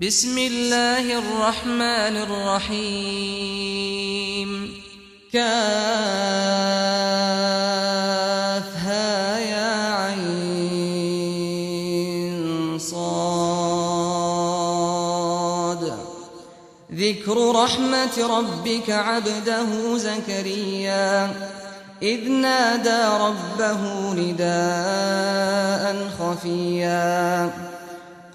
بسم الله الرحمن الرحيم كافها يا عين صاد ذكر رحمة ربك عبده زكريا إذ نادى ربه نداء خفيا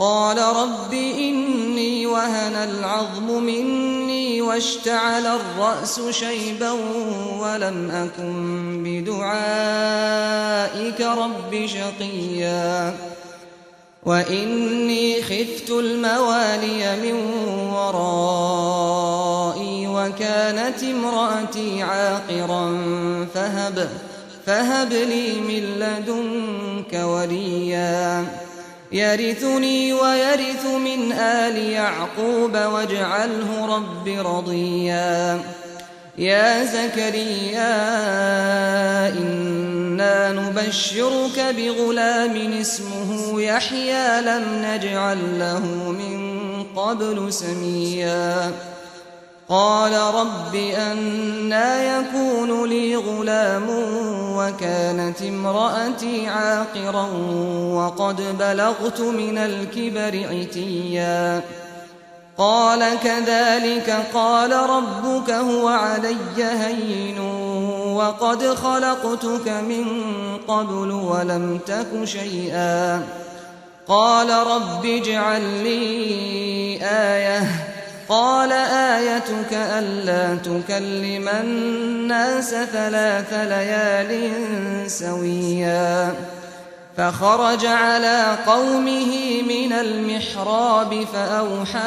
قال رب إني وهن العظم مني واشتعل الرأس شيبا ولم أكن بدعائك رب شقيا وإني خفت الموالي من ورائي وكانت امرأتي عاقرا فهب لي من لدنك وليا يرثني ويرث من آل يعقوب واجعله رب رضيا يا زكريا إنا نبشرك بغلام اسمه يحيى لم نجعل له من قبل سميا قال رب أنى يكون لي غلام وكانت امرأتي عاقرا وقد بلغت من الكبر عتيا قال كذلك قال ربك هو علي هين وقد خلقتك من قبل ولم تك شيئا قال رب اجعل لي آية قال آيتك ألا تكلم الناس 3 ليال سويا فخرج على قومه من المحراب فأوحى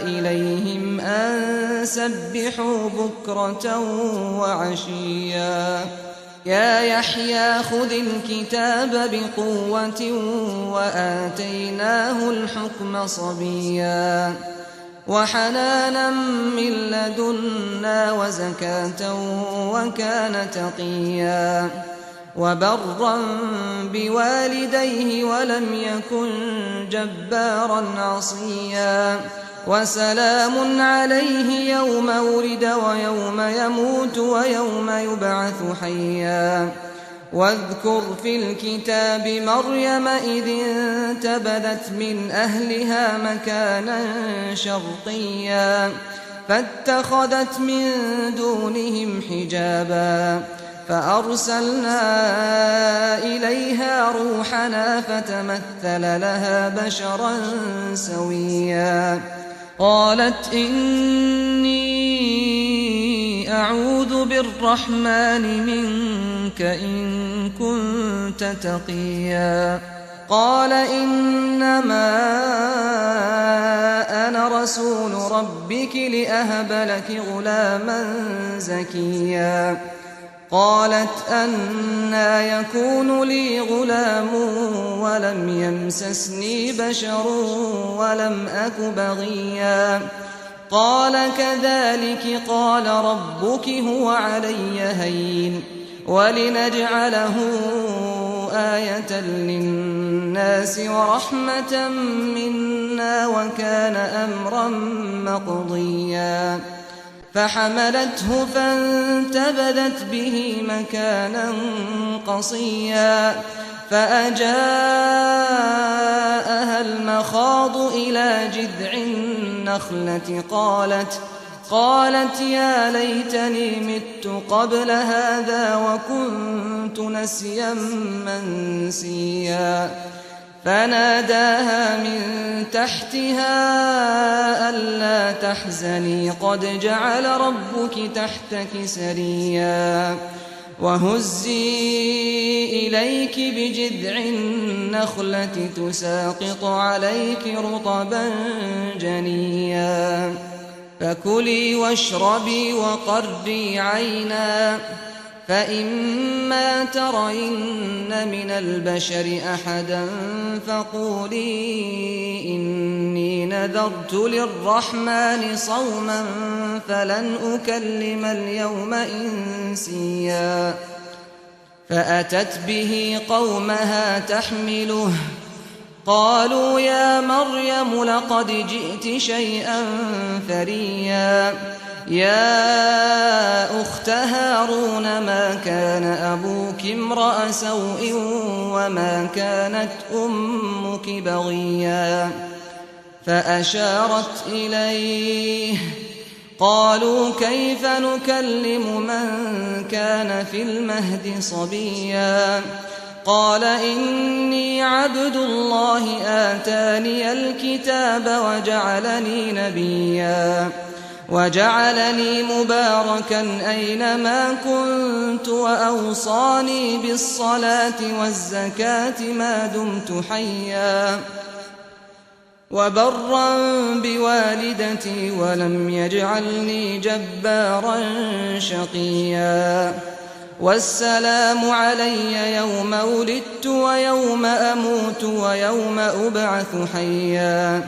إليهم أن سبحوا بكرة وعشيا يا يحيى خذ الكتاب بقوة وآتيناه الحكم صبيا وحنانا من لدنا وزكاة وكان تقيا وبرا بوالديه ولم يكن جبارا عصيا وسلام عليه يوم ولد ويوم يموت ويوم يبعث حيا واذكر في الكتاب مريم إذ انتبذت من أهلها مكانا شرقيا فاتخذت من دونهم حجابا فأرسلنا إليها روحنا فتمثل لها بشرا سويا قالت إني أعوذ بالرحمن منك إن كنت تقيا قال إنما أنا رسول ربك لأهب لك غلاما زكيا قالت أنى يكون لي غلام ولم يمسسني بشر ولم أك بغيا قال كذلك قال ربك هو علي هين ولنجعله آية للناس ورحمة منا وكان أمرا مقضيا فحملته فانتبذت به مكانا قصيا فأجاءها المخاض إلى جذع النخلة قالت يا ليتني مت قبل هذا وكنت نسيا منسيا فناداها من تحتها ألا تحزني قد جعل ربك تحتك سريا وهزي إليك بجذع النخلة تساقط عليك رطبا جنيا فكلي واشربي وقري عينا فإما ترين من البشر أحدا فقولي إني نذرت للرحمن صوما فلن أكلم اليوم إنسيا فأتت به قومها تحمله قالوا يا مريم لقد جئت شيئا فريا يا أخت هارون ما كان أبوك امرأ سوء وما كانت أمك بغيا فأشارت إليه قالوا كيف نكلم من كان في المهد صبيا قال إني عبد الله آتاني الكتاب وجعلني نبيا وجعلني مباركا أينما كنت وأوصاني بالصلاة والزكاة ما دمت حيا وبرا بوالدتي ولم يجعلني جبارا شقيا والسلام علي يوم ولدت ويوم أموت ويوم أبعث حيا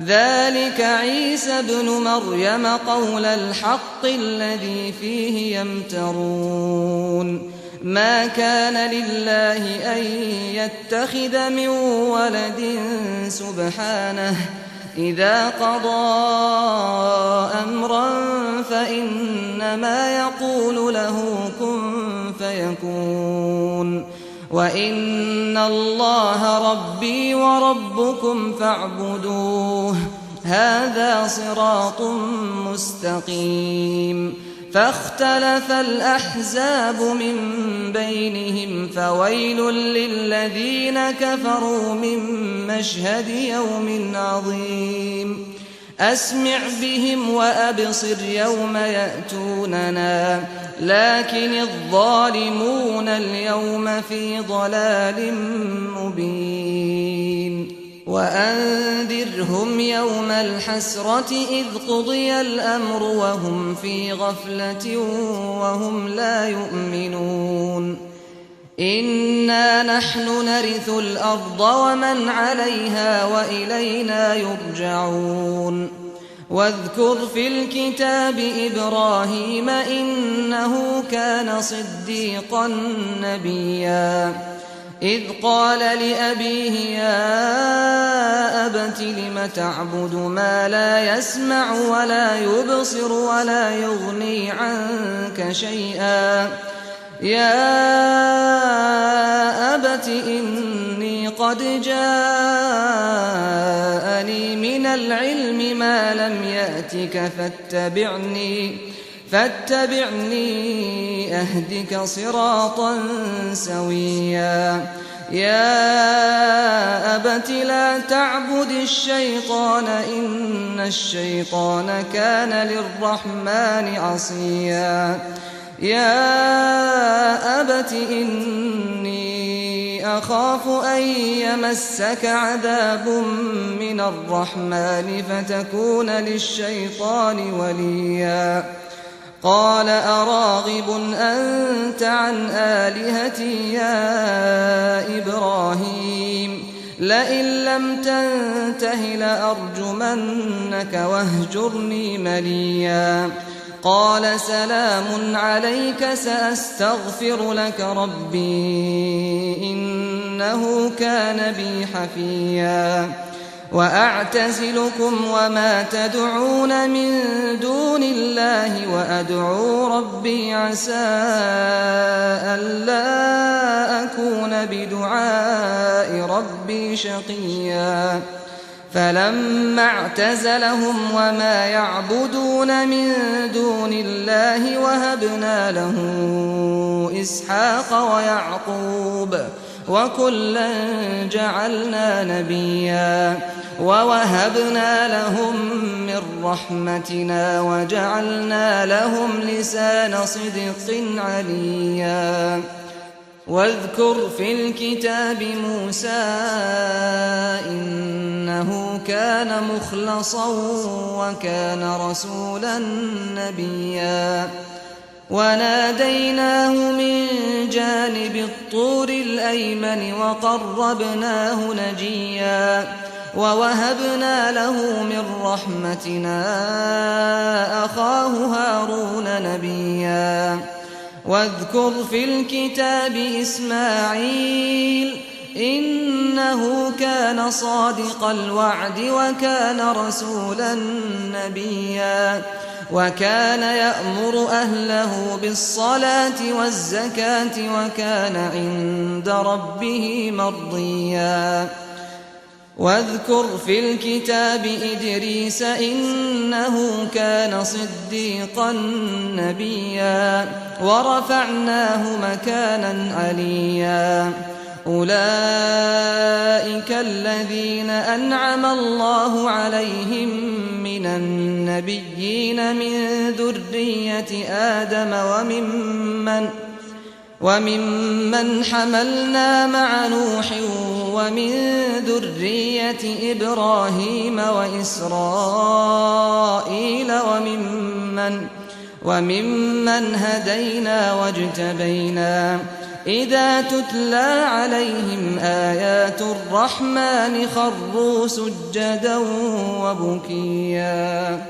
ذلك عيسى ابن مريم قول الحق الذي فيه يمترون ما كان لله أن يتخذ من ولد سبحانه إذا قضى أمرا فإنما يقول له كن فيكون وإن الله ربي وربكم فاعبدوه هذا صراط مستقيم فاختلف الأحزاب من بينهم فويل للذين كفروا من مشهد يوم عظيم أسمع بهم وأبصر يوم يأتوننا لكن الظالمون اليوم في ضلال مبين وأنذرهم يوم الحسرة إذ قضي الأمر وهم في غفلة وهم لا يؤمنون إنا نحن نرث الأرض ومن عليها وإلينا يرجعون واذكر في الكتاب إبراهيم إنه كان صديقا نبيا إذ قال لأبيه يا أبت لم تعبد ما لا يسمع ولا يبصر ولا يغني عنك شيئا يا أبت إني قد جاءني من العلم ما لم يأتك فاتبعني أهدك صراطا سويا يا أبت لا تعبد الشيطان إن الشيطان كان للرحمن عصيا يا أبت إني أخاف أن يمسك عذاب من الرحمن فتكون للشيطان وليا قال أراغب أنت عن آلهتي يا إبراهيم لئن لم تنته لأرجمنك واهجرني مليا قال سلام عليك سأستغفر لك ربي إنه كان بي حفيا وأعتزلكم وما تدعون من دون الله وأدعو ربي عسى ألا أكون بدعاء ربي شقيا فلما اعتزلهم وما يعبدون من دون الله وهبنا له إسحاق ويعقوب وكلا جعلنا نبيا ووهبنا لهم من رحمتنا وجعلنا لهم لسان صدق عليا واذكر في الكتاب موسى إنه كان مخلصا وكان رسولا نبيا وناديناه من جانب الطور الأيمن وقربناه نجيا ووهبنا له من رحمتنا أخاه هارون نبيا واذكر في الكتاب إسماعيل إنه كان صادق الوعد وكان رسولا نبيا وكان يأمر أهله بالصلاة والزكاة وكان عند ربه مرضيا واذكر في الكتاب إدريس إنه كان صديقا نبيا ورفعناه مكانا عليا أولئك الذين أنعم الله عليهم من النبيين من ذرية آدم وممن حملنا مع نوح ومن ذرية إبراهيم وإسرائيل وممن هدينا واجتبينا إذا تتلى عليهم آيات الرحمن خروا سجدا وبكيا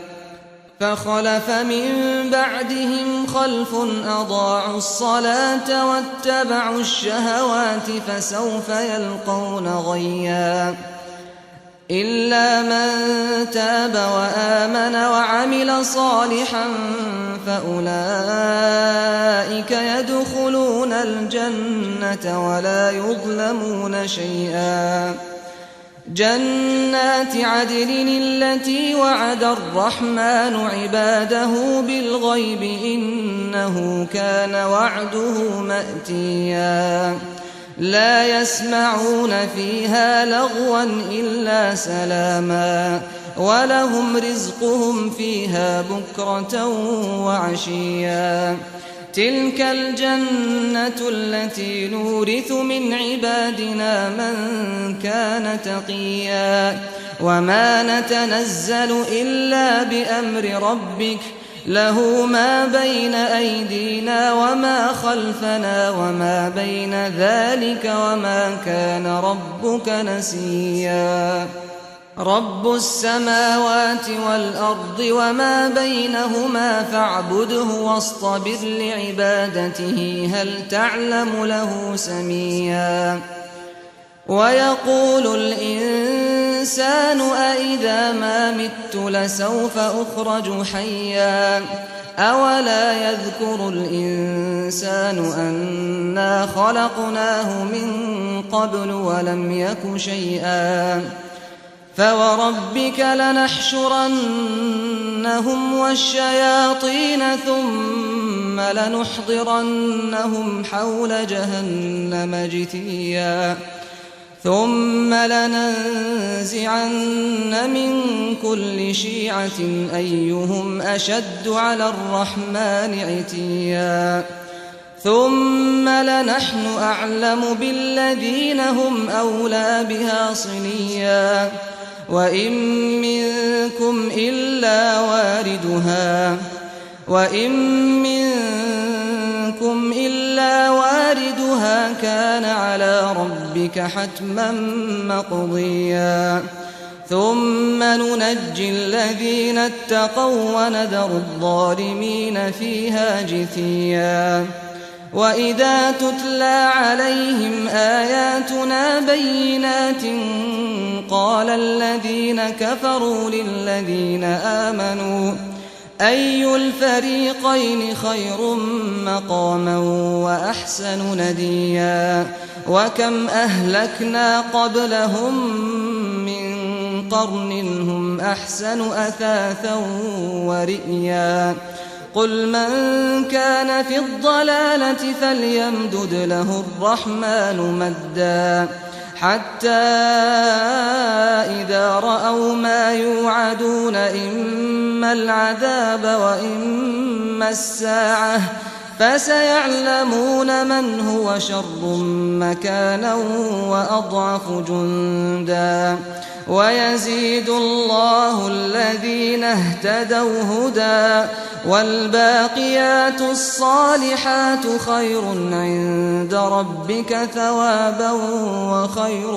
فخلف من بعدهم خلف أضاعوا الصلاة واتبعوا الشهوات فسوف يلقون غيا إلا من تاب وآمن وعمل صالحا فأولئك يدخلون الجنة ولا يظلمون شيئا جنات عدن التي وعد الرحمن عباده بالغيب إنه كان وعده مأتيا لا يسمعون فيها لغوا إلا سلاما ولهم رزقهم فيها بكرة وعشيا تلك الجنة التي نورث من عبادنا من كان تقيا وما نتنزل إلا بأمر ربك له ما بين أيدينا وما خلفنا وما بين ذلك وما كان ربك نسيا رب السماوات والأرض وما بينهما فاعبده واصطبر لعبادته هل تعلم له سميا ويقول الإنسان أإذا ما مت لسوف أخرج حيا أولا يذكر الإنسان أنا خلقناه من قبل ولم يك شيئا فوربك لنحشرنهم والشياطين ثم لنحضرنهم حول جهنم جثيا ثم لننزعن من كل شيعة أيهم أشد على الرحمن عتيا ثم لنحن أعلم بالذين هم أولى بها صليا وإن منكم إلا واردها كان على ربك حتما مقضيا ثم ننجي الذين اتقوا ونذر الظالمين فيها جثيا وإذا تتلى عليهم آياتنا بينات قال الذين كفروا للذين آمنوا أي الفريقين خير مقاما وأحسن نديا وكم أهلكنا قبلهم من قرن هم أحسن أثاثا ورئيا قل من كان في الضلالة فليمدد له الرحمن مدا حتى إذا رأوا ما يوعدون إما العذاب وإما الساعة فسيعلمون من هو شر مكانا وأضعف جندا ويزيد الله الذين اهتدوا هدى والباقيات الصالحات خير عند ربك ثوابا وخير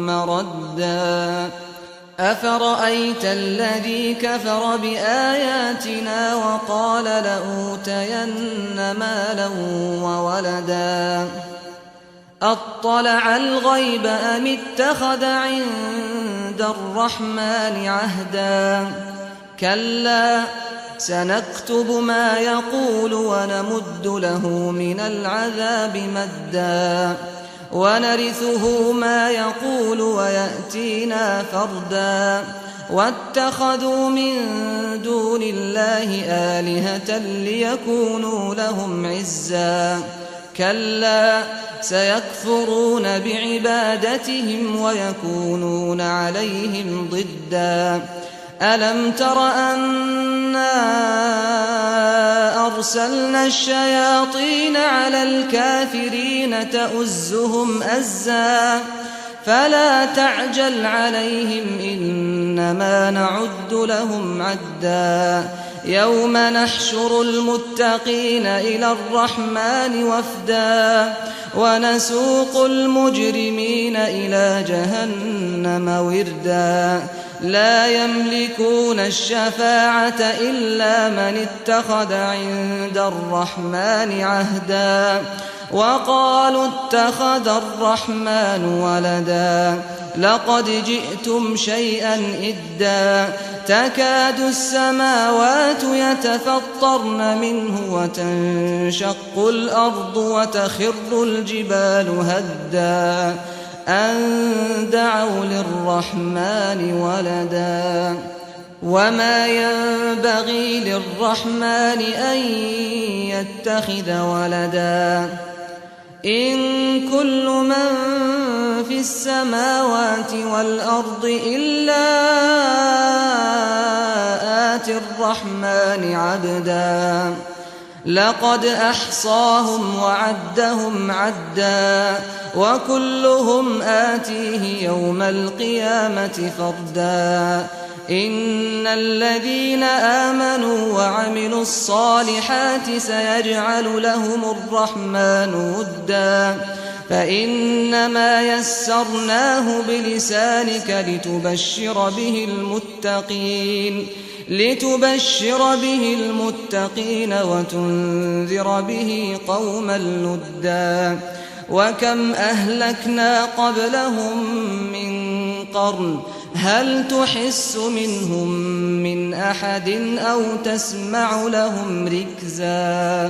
مردا أفرأيت الذي كفر بآياتنا وقال لأوتين مالا وولدا أطلع الغيب أم اتخذ عند الرحمن عهدا كلا سنكتب ما يقول ونمد له من العذاب مدا ونرثه ما يقول ويأتينا فردا واتخذوا من دون الله آلهة ليكونوا لهم عزا كلا سيكفرون بعبادتهم ويكونون عليهم ضدا ألم تر أنا أرسلنا الشياطين على الكافرين تؤزهم أزا فلا تعجل عليهم إنما نعد لهم عدا يوم نحشر المتقين إلى الرحمن وفدا ونسوق المجرمين إلى جهنم وردا لا يملكون الشفاعة إلا من اتخذ عند الرحمن عهدا وقالوا اتخذ الرحمن ولدا لقد جئتم شيئا إدا تكاد السماوات يتفطرن منه وتنشق الأرض وتخر الجبال هدا أن دعوا للرحمن ولدا وما ينبغي للرحمن أن يتخذ ولدا إن كل من في السماوات والأرض إلا آتي الرحمن عبدا لقد أحصاهم وعدهم عدا وكلهم آتيه يوم القيامة فردا إن الذين آمنوا وعملوا الصالحات سيجعل لهم الرحمن ودا فإنما يسرناه بلسانك لتبشر به المتقين وتنذر به قوما لدا وكم أهلكنا قبلهم من قرن هل تحس منهم من أحد أو تسمع لهم ركزا